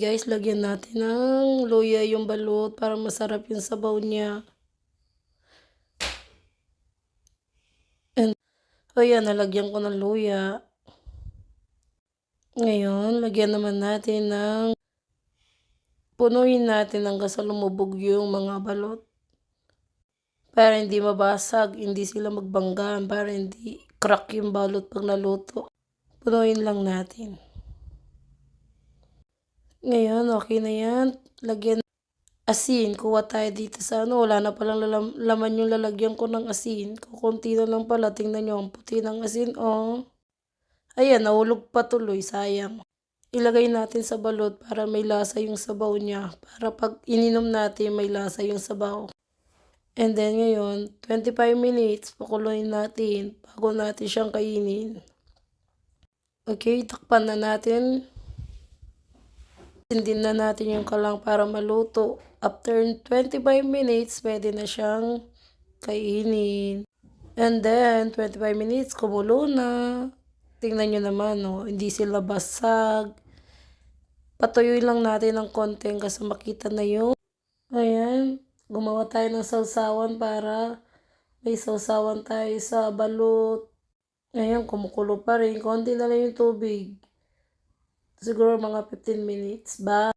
Guys, lagyan natin ng luya yung balut para masarap yung sabaw niya. And, ayan, nalagyan ko ng luya. Ngayon, lagyan naman natin ng punuin natin hanggang sa lumubog yung mga balot. Para hindi mabasag, hindi sila magbanggaan, para hindi crack yung balot pag naluto. Punuin lang natin. Ngayon, okay na yan. Lagyan asin. Kuha tayo dito sa wala na palang laman yung lalagyan ko ng asin. Kukunti na lang pala. Tingnan nyo, ang puti ng asin, oh. Ayan, nahulog pa tuloy. Sayang. Ilagay natin sa balot para may lasa yung sabaw niya. Para pag ininom natin, may lasa yung sabaw. And then ngayon, 25 minutes, pakuluin natin bago natin siyang kainin. Okay, takpan na natin. Sindin na natin yung kalang para maluto. After 25 minutes, pwede na siyang kainin. And then, 25 minutes, kumulo na. Tingnan nyo naman, no? Hindi sila basag. Patuyuin lang natin ng konti kasi makita na yung... Ayan, gumawa tayo ng sausawan para may sausawan tayo sa balut. Ayan, kumukulo pa rin. Konti na lang yung tubig. Siguro mga 15 minutes. Bye!